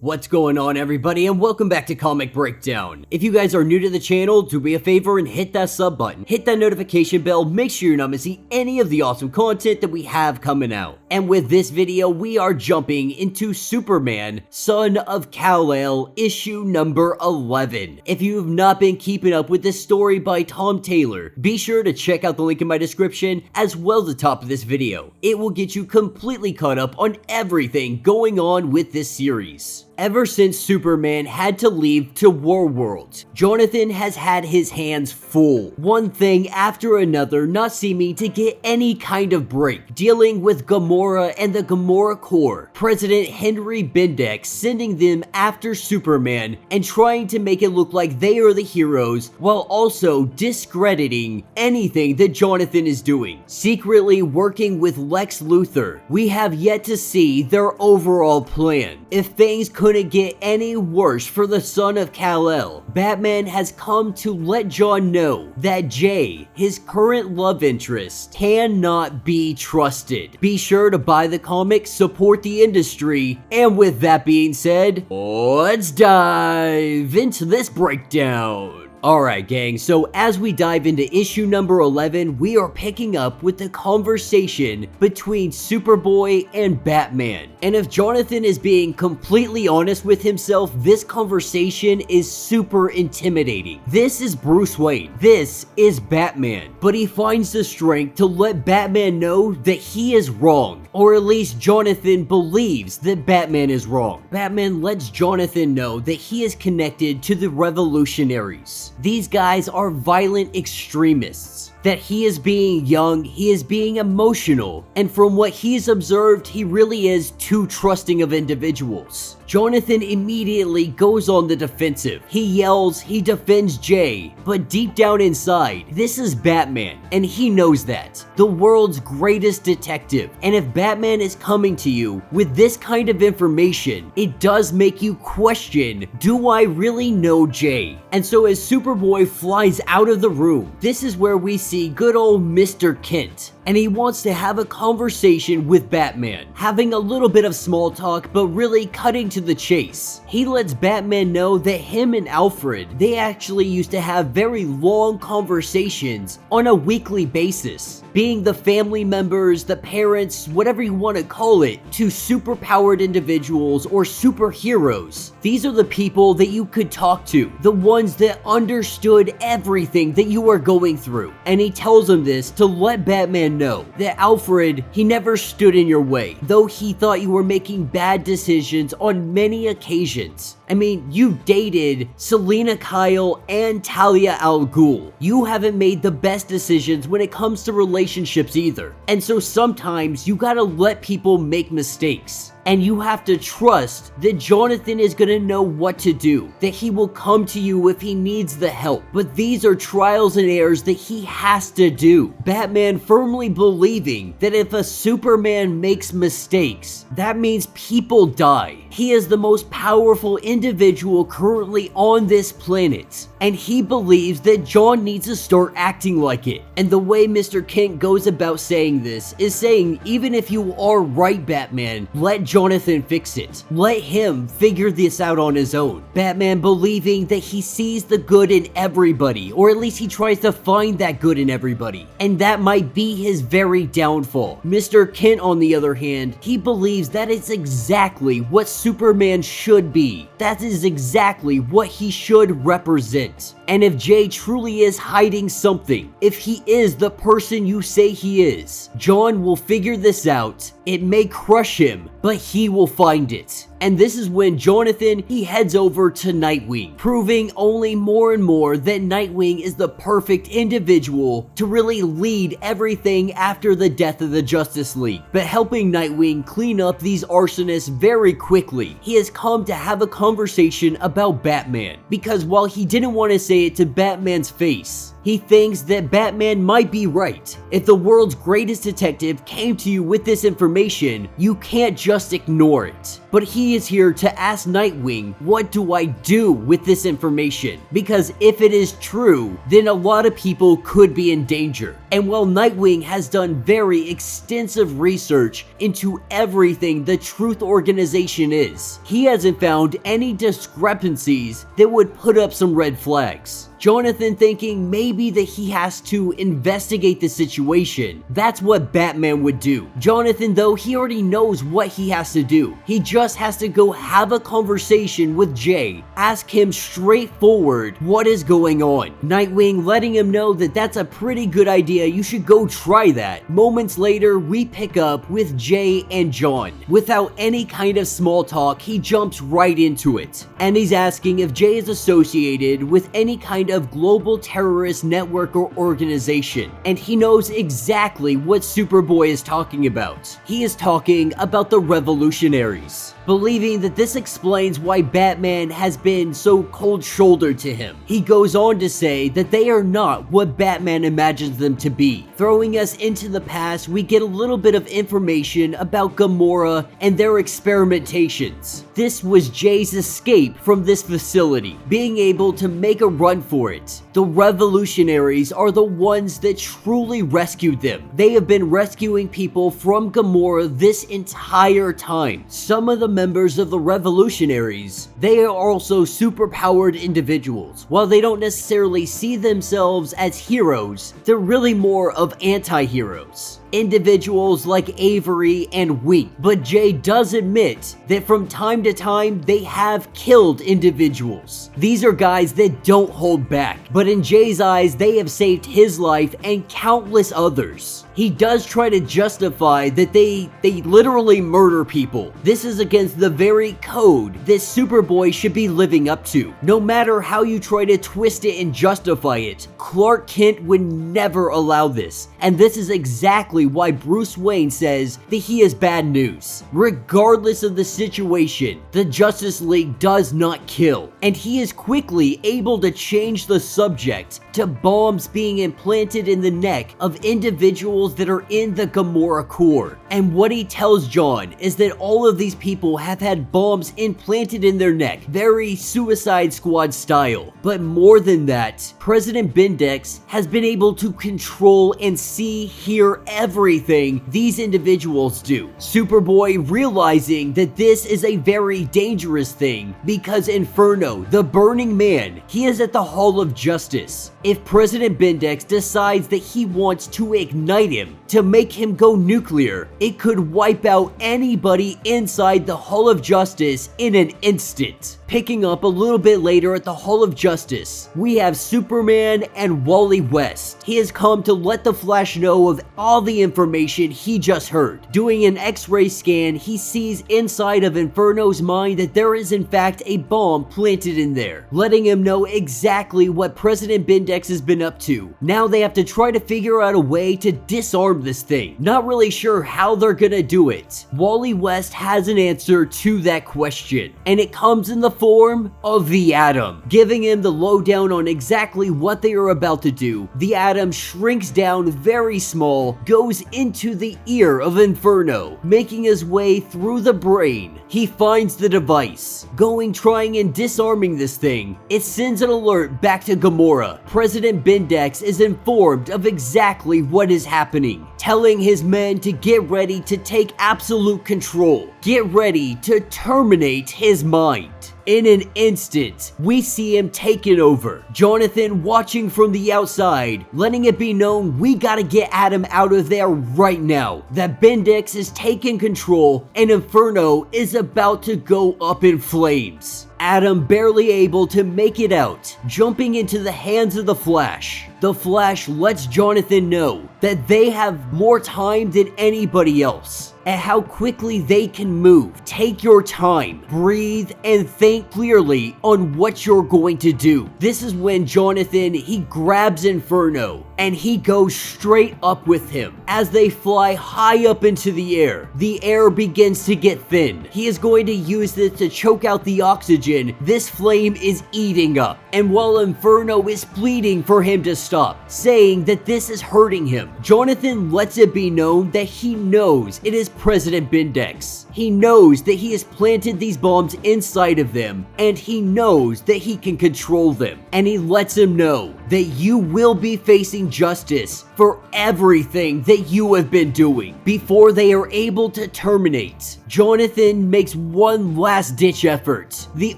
What's going on, everybody, and welcome back to Comic Breakdown. If you guys are new to the channel, do me a favor and hit that sub button, hit that notification bell, make sure you're not missing any of the awesome content that we have coming out. And with this video, we are jumping into Superman, Son of Kal-El, issue number 11. If you have not been keeping up with this story by Tom Taylor, be sure to check out the link in my description, as well as the top of this video. It will get you completely caught up on everything going on with this series. Ever since Superman had to leave to Warworld, Jonathan has had his hands full, one thing after another, not seeming to get any kind of break, dealing with Gamora and the Gamora Corps, President Bendix sending them after Superman and trying to make it look like they are the heroes, while also discrediting anything that Jonathan is doing, secretly working with Lex Luthor. We have yet to see their overall plan. If things couldn't get any worse for the Son of Kal-El, Batman has come to let John know that Jay, his current love interest, cannot be trusted. Be sure to buy the comic, support the industry, and with that being said, let's dive into this breakdown. Alright gang, so as we dive into issue number 11, we are picking up with the conversation between Superboy and Batman. And if Jonathan is being completely honest with himself, this conversation is super intimidating. This is Bruce Wayne. This is Batman. But he finds the strength to let Batman know that he is wrong. Or at least Jonathan believes that Batman is wrong. Batman lets Jonathan know that he is connected to the revolutionaries. These guys are violent extremists. That he is being young, he is being emotional, and from what he's observed, he really is too trusting of individuals. Jonathan immediately goes on the defensive. He yells, he defends Jay, but deep down inside, this is Batman, and he knows that. The world's greatest detective, and if Batman is coming to you with this kind of information, it does make you question, do I really know Jay? And so as Superboy flies out of the room, this is where we see good old Mr. Kent, and he wants to have a conversation with Batman, having a little bit of small talk, but really cutting to the chase. He lets Batman know that him and Alfred, they actually used to have very long conversations on a weekly basis, being the family members, the parents, whatever you want to call it, to superpowered individuals or superheroes. These are the people that you could talk to, the ones that understood everything that you are going through. And he tells him this to let Batman know that Alfred, he never stood in your way, though he thought you were making bad decisions on many occasions. I mean, you dated Selena Kyle and Talia al Ghul. You haven't made the best decisions when it comes to relationships either. And so sometimes you gotta let people make mistakes. And you have to trust that Jonathan is gonna know what to do, that he will come to you if he needs the help. But these are trials and errors that he has to do. Batman firmly believing that if a Superman makes mistakes, that means people die. He is the most powerful individual currently on this planet, and he believes that John needs to start acting like it. And the way Mr. Kent goes about saying this is saying, even if you are right, Batman, let Jonathan fix it. Let him figure this out on his own. Batman believing that he sees the good in everybody, or at least he tries to find that good in everybody, and that might be his very downfall. Mr. Kent, on the other hand, he believes that it's exactly what Superman should be. That is exactly what he should represent. And if Jay truly is hiding something, if he is the person you say he is, John will figure this out. It may crush him, but he will find it. And this is when Jonathan, he heads over to Nightwing, proving only more and more that Nightwing is the perfect individual to really lead everything after the death of the Justice League. But helping Nightwing clean up these arsonists very quickly, he has come to have a conversation about Batman. Because while he didn't want to say it to Batman's face, He thinks that Batman might be right. If the world's greatest detective came to you with this information, you can't just ignore it. But he is here to ask Nightwing, what do I do with this information? Because if it is true, then a lot of people could be in danger. And while Nightwing has done very extensive research into everything the Truth Organization is, he hasn't found any discrepancies that would put up some red flags. Jonathan thinking maybe that he has to investigate the situation. That's what Batman would do. Jonathan, though, he already knows what he has to do. He just has to go have a conversation with Jay, ask him straightforward what is going on. Nightwing letting him know that that's a pretty good idea, you should go try that. Moments later, we pick up with Jay and John. Without any kind of small talk, he jumps right into it. And he's asking if Jay is associated with any kind of global terrorist network or organization, and he knows exactly what Superboy is talking about. He is talking about the revolutionaries, believing that this explains why Batman has been so cold-shouldered to him. He goes on to say that they are not what Batman imagines them to be. Throwing us into the past, we get a little bit of information about Gamora and their experimentations. This was Jay's escape from this facility, being able to make a run for it. The revolutionaries are the ones that truly rescued them. They have been rescuing people from Gamora this entire time. Some of the members of the revolutionaries, they are also superpowered individuals. While they don't necessarily see themselves as heroes, they're really more of anti-heroes. Individuals like Avery and Wink, but Jay does admit that from time to time they have killed individuals. These are guys that don't hold back, but in Jay's eyes they have saved his life and countless others. He does try to justify that they literally murder people. This is against the very code that Superboy should be living up to. No matter how you try to twist it and justify it, Clark Kent would never allow this. And this is exactly why Bruce Wayne says that he is bad news. Regardless of the situation, the Justice League does not kill. And he is quickly able to change the subject to bombs being implanted in the neck of individuals that are in the Gamora core. And what he tells John is that all of these people have had bombs implanted in their neck, very Suicide Squad style. But more than that, President Bendix has been able to control and see, hear everything these individuals do. Superboy realizing that this is a very dangerous thing because Inferno, the Burning Man, he is at the Hall of Justice. If President Bendix decides that he wants to ignite him, to make him go nuclear, it could wipe out anybody inside the Hall of Justice in an instant. Picking up a little bit later at the Hall of Justice, we have Superman and Wally West. He has come to let the Flash know of all the information he just heard. Doing an X-ray scan, he sees inside of Inferno's mind that there is in fact a bomb planted in there, letting him know exactly what President Bendix has been up to. Now they have to try to figure out a way to disarm this thing. Not really sure how they're gonna do it. Wally West has an answer to that question, and it comes in the form of the Atom, giving him the lowdown on exactly what they are about to do. The Atom shrinks down very small, goes into the ear of Inferno, making his way through the brain. He finds the device, trying and disarming this thing. It sends an alert back to Gamora. President Bendix is informed of exactly what is happening, telling his men to get ready to take absolute control. Get ready to terminate his mind. In an instant, we see him taken over. Jonathan watching from the outside, letting it be known we gotta get Atom out of there right now. That Bendix is taking control and Inferno is about to go up in flames. Atom barely able to make it out, jumping into the hands of the Flash. The Flash lets Jonathan know that they have more time than anybody else, and how quickly they can move. Take your time, breathe, and think clearly on what you're going to do. This is when Jonathan, he grabs Inferno and he goes straight up with him. As they fly high up into the air begins to get thin. He is going to use this to choke out the oxygen this flame is eating up. And while Inferno is pleading for him to stop, saying that this is hurting him, Jonathan lets it be known that he knows it is President Bendix. He knows that he has planted these bombs inside of them, and he knows that he can control them. And he lets him know that you will be facing justice for everything that you have been doing before they are able to terminate. Jonathan makes one last ditch effort, the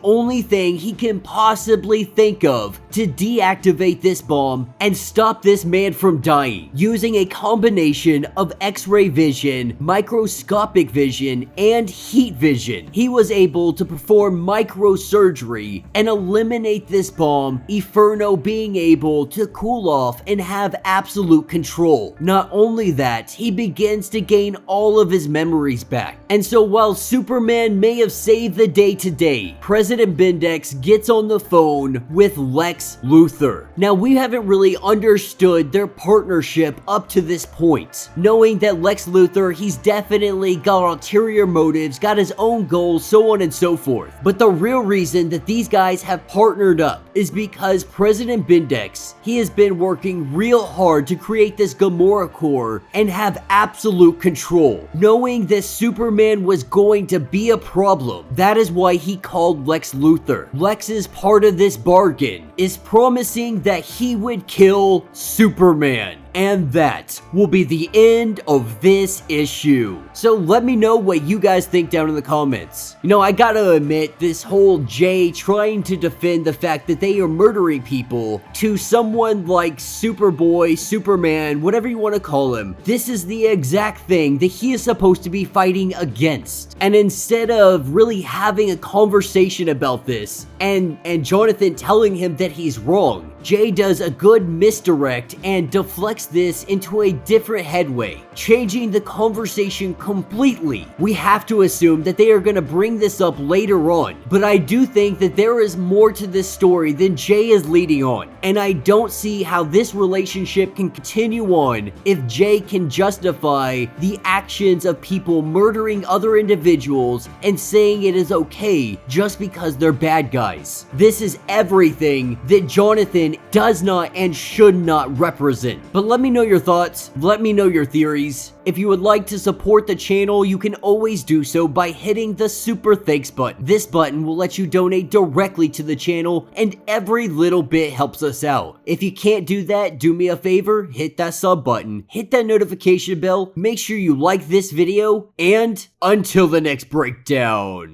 only thing he can possibly think of to deactivate this bomb and stop this man from dying, using a combination of X-ray vision, microscopic vision, and heat vision. He was able to perform microsurgery and eliminate this bomb, Inferno being able to cool off and have absolute control. Not only that, he begins to gain all of his memories back. And so while Superman may have saved the day today, President Bendix gets on the phone with Lex Luthor. Now, we haven't really understood their partnership up to this point, knowing that Lex Luthor, he's definitely got ulterior motives, got his own goals, so on and so forth. But the real reason that these guys have partnered up is because President Bendix, he has been working real hard to create this Gamora core and have absolute control. Knowing that Superman was going to be a problem, that is why he called Lex Luthor. Lex's part of this bargain is promising that he would kill Superman. And that will be the end of this issue. So let me know what you guys think down in the comments. You know, I gotta admit, this whole Jay trying to defend the fact that they are murdering people to someone like Superboy, Superman, whatever you want to call him, this is the exact thing that he is supposed to be fighting against. And instead of really having a conversation about this and Jonathan telling him that he's wrong, Jay does a good misdirect and deflects this into a different headway, changing the conversation completely. We have to assume that they are going to bring this up later on, but I do think that there is more to this story than Jay is leading on, and I don't see how this relationship can continue on if Jay can justify the actions of people murdering other individuals and saying it is okay just because they're bad guys. This is everything that Jonathan does not and should not represent. But let me know your thoughts, let me know your theories. If you would like to support the channel, you can always do so by hitting the super thanks button. This button will let you donate directly to the channel, and every little bit helps us out. If you can't do that, do me a favor, hit that sub button, hit that notification bell, make sure you like this video, and until the next breakdown.